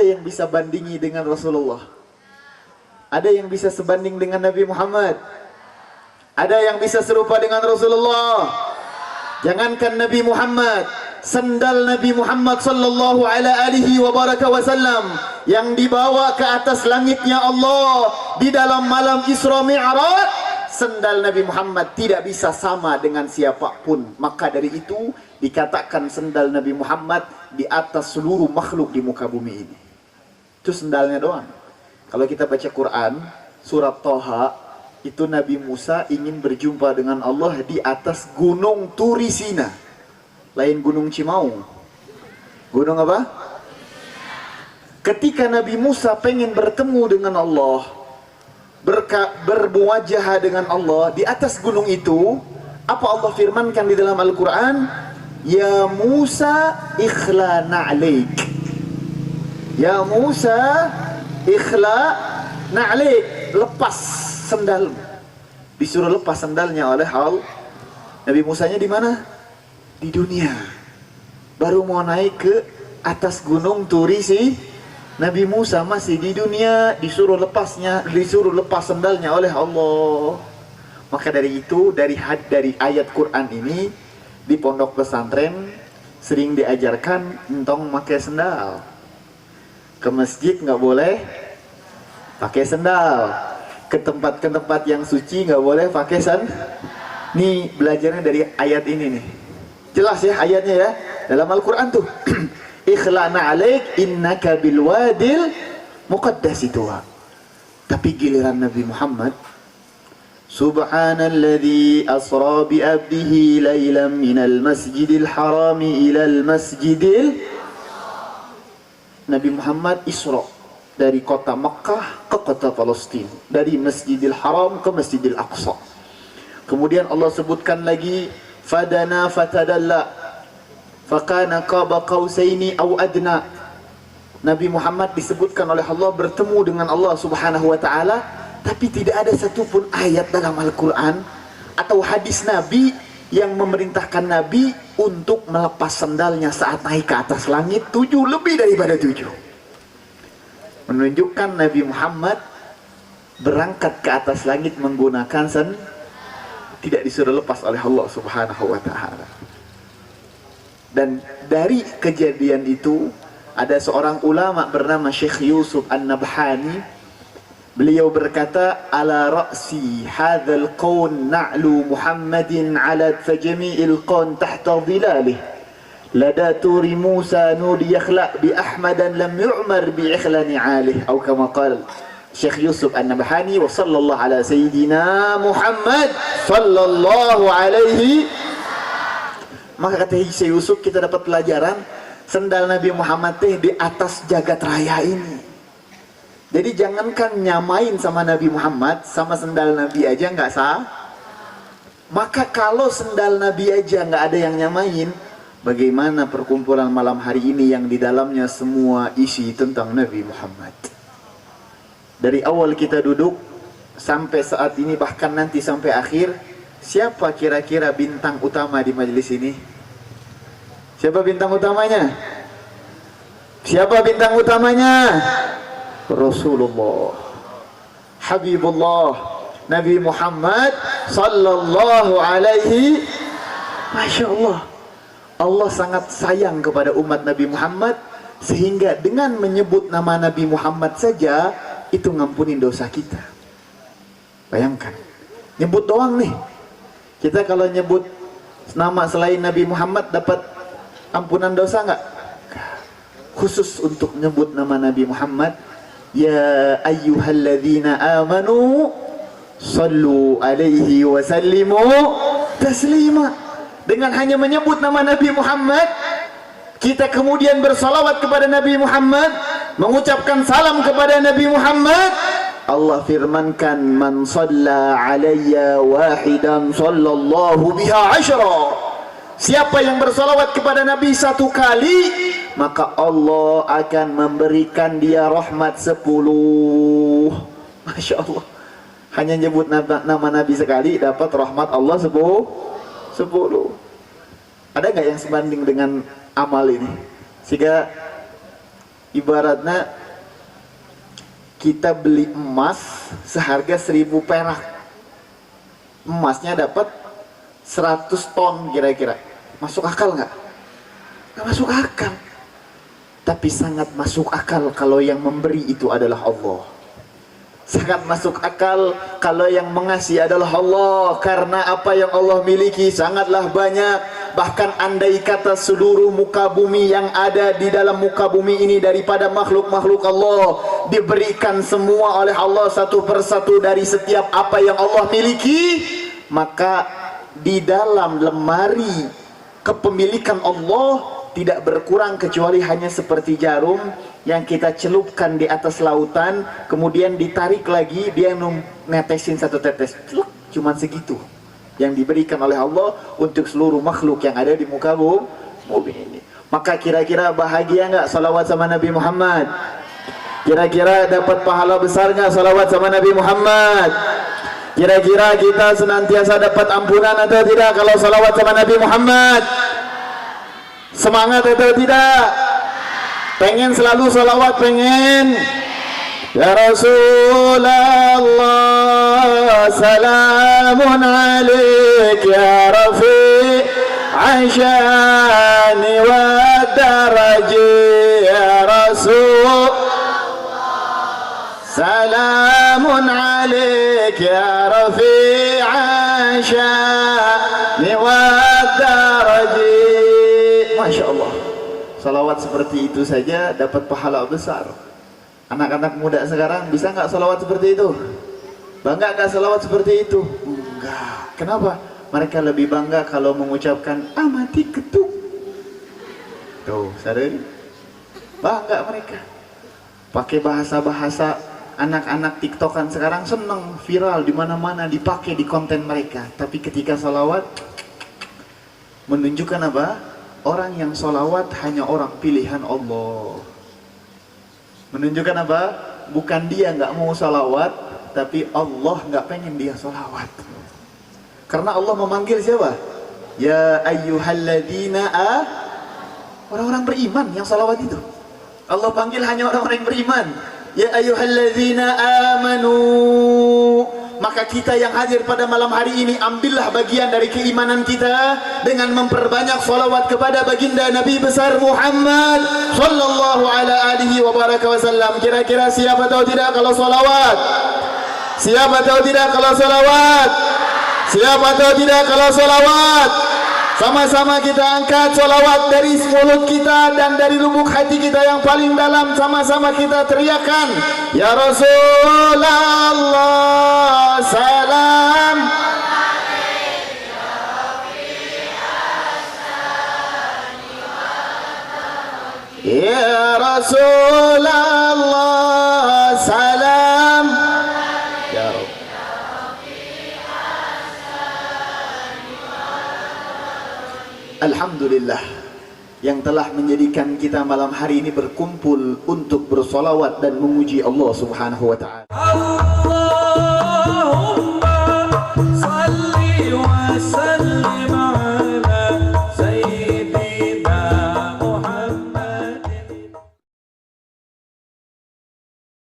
yang bisa bandingi dengan Rasulullah? Ada yang bisa sebanding dengan Nabi Muhammad? Ada yang bisa serupa dengan Rasulullah? Jangankan Nabi Muhammad, sendal Nabi Muhammad sallallahu alaihi wasallam yang dibawa ke atas langitnya Allah di dalam malam Isra Mi'raj, sendal Nabi Muhammad tidak bisa sama dengan siapapun. Maka dari itu dikatakan sendal Nabi Muhammad di atas seluruh makhluk di muka bumi ini. Itu sendalnya doang. Kalau kita baca Quran surat Thaha, itu Nabi Musa ingin berjumpa dengan Allah di atas gunung Turi Sina. Lain gunung Cimau. Gunung apa? Ketika Nabi Musa pengen bertemu dengan Allah, bermuwajah dengan Allah di atas gunung itu, apa Allah firmankan di dalam Al-Quran? Ya Musa ikhla na'laik. Ya Musa ikhla na'laik. Lepas sendal. Disuruh lepas sandalnya oleh Allah. Nabi Musanya di mana? Di dunia. Baru mau naik ke atas gunung Turi sih. Nabi Musa masih di dunia, disuruh lepas sandalnya oleh Allah. Maka dari itu, dari ayat Quran ini di pondok pesantren sering diajarkan entong pakai sendal. Ke masjid nggak boleh pakai sendal. Ke tempat yang suci nggak boleh pakai Nih belajarnya dari ayat ini nih. Jelas ya ayatnya ya dalam Al-Quran tuh. Ikhlana alaik innaka bil wadil muqaddas itu. Tapi giliran Nabi Muhammad, Subhanalladzi asra bi abdihi lailan minal masjidil harami ilal masjidil. Nabi Muhammad Isra dari kota Makkah ke kota Palestina, dari Masjidil Haram ke Masjidil Aqsa. Kemudian Allah sebutkan lagi fadana fatadalla fakana qaba qausaini aw adna. Nabi Muhammad disebutkan oleh Allah bertemu dengan Allah Subhanahu wa taala, tapi tidak ada satupun ayat dalam Al-Qur'an atau hadis Nabi yang memerintahkan Nabi untuk melepas sandalnya saat naik ke atas langit 7 lebih daripada 7. Menunjukkan Nabi Muhammad berangkat ke atas langit menggunakan tidak disuruh lepas oleh Allah Subhanahu wa taala. Dan dari kejadian itu ada seorang ulama bernama Syekh Yusuf An-Nabhani. Beliau berkata, ala ra'si hadzal qaun na'lu Muhammadin 'ala fajami'il qaun tahta dhilalih. Lada turi Musa nudi yakhla' bi Ahmadan lam yu'mar bi ikhlani 'alih. Atau kama qala Syekh Yusuf An-Nabhani, wa sallallahu ala sayyidina Muhammad sallallahu alaihi. Maka kata Syekh Yusuf, kita dapat pelajaran sendal Nabi Muhammad di atas jagat raya ini. Jadi jangankan nyamain sama Nabi Muhammad, sama sendal Nabi aja nggak sah. Maka kalau sendal Nabi aja nggak ada yang nyamain, bagaimana perkumpulan malam hari ini yang di dalamnya semua isi tentang Nabi Muhammad. Dari awal kita duduk sampai saat ini, bahkan nanti sampai akhir, siapa kira-kira bintang utama di majelis ini? Siapa bintang utamanya? Siapa bintang utamanya? Rasulullah, Habibullah, Nabi Muhammad sallallahu alaihi. Masya Allah, Allah sangat sayang kepada umat Nabi Muhammad, sehingga dengan menyebut nama Nabi Muhammad saja itu ngampunin dosa kita. Bayangkan, nyebut doang nih. Kita kalau nyebut nama selain Nabi Muhammad dapat ampunan dosa nggak? Khusus untuk nyebut nama Nabi Muhammad, ya ayyuhalladzina amanu sallu alaihi wa sallimu taslima. Dengan hanya menyebut nama Nabi Muhammad, kita kemudian bersalawat kepada Nabi Muhammad, mengucapkan salam kepada Nabi Muhammad. Allah firmankan, man shalla alayya wahidan sallallahu biha asyra. Siapa yang bersalawat kepada Nabi 1 kali, maka Allah akan memberikan dia rahmat 10. Masya Allah, hanya nyebut nama Nabi sekali dapat rahmat Allah 10. Ada nggak yang sebanding dengan amal ini? Sehingga ibaratnya kita beli emas seharga 1.000 perak, emasnya dapat 100 ton kira-kira. Masuk akal nggak? Nggak masuk akal. Tapi sangat masuk akal kalau yang memberi itu adalah Allah. Sangat masuk akal kalau yang mengasih adalah Allah. Karena apa yang Allah miliki sangatlah banyak. Bahkan andai kata seluruh muka bumi yang ada di dalam muka bumi ini daripada makhluk-makhluk Allah diberikan semua oleh Allah satu persatu dari setiap apa yang Allah miliki, maka di dalam lemari kepemilikan Allah tidak berkurang kecuali hanya seperti jarum yang kita celupkan di atas lautan, kemudian ditarik lagi, dia netesin satu tetes, cuman segitu yang diberikan oleh Allah untuk seluruh makhluk yang ada di muka bumi ini. Maka kira-kira bahagia nggak salawat sama Nabi Muhammad? Kira-kira dapat pahala besar nggak salawat sama Nabi Muhammad? Kira-kira kita senantiasa dapat ampunan atau tidak kalau salawat sama Nabi Muhammad? Semangat atau tidak? Pengen selalu salawat, pengen? Ya Rasulullah, salamun alaik ya Rafi' ashani wa daraji ya Rasul. Salamun alaik ya Rafi' ashani wa daraji. Masya Allah, salawat seperti itu saja dapat pahala besar. Anak-anak muda sekarang bisa nggak salawat seperti itu? Bangga nggak salawat seperti itu? Enggak. Kenapa? Mereka lebih bangga kalau mengucapkan amati ketuk. Tuh, sadari? Bangga mereka. Pakai bahasa-bahasa anak-anak TikTokan sekarang seneng, viral di mana-mana, dipakai di konten mereka. Tapi ketika salawat menunjukkan apa? Orang yang sholawat hanya orang pilihan Allah. Menunjukkan apa? Bukan dia nggak mau sholawat, tapi Allah nggak pengen dia sholawat. Karena Allah memanggil siapa? Ya ayyuhalladzina orang-orang beriman yang sholawat itu. Allah panggil hanya orang-orang yang beriman. Ya ayyuhalladzina amanu. Maka kita yang hadir pada malam hari ini, ambillah bagian dari keimanan kita dengan memperbanyak salawat kepada baginda Nabi besar Muhammad sallallahu ala alihi wa baraka wasallam. Kira-kira siapa tahu tidak kalau salawat? Siapa tahu tidak kalau salawat? Siapa tahu tidak kalau salawat? Sama-sama kita angkat salawat dari mulut kita dan dari lubuk hati kita yang paling dalam. Sama-sama kita teriakan, Ya Rasulullah, salam. Ya Rasulullah, salam. Ya Rabb. Alhamdulillah yang telah menjadikan kita malam hari ini berkumpul untuk bersolawat dan memuji Allah Subhanahu wa ta'ala.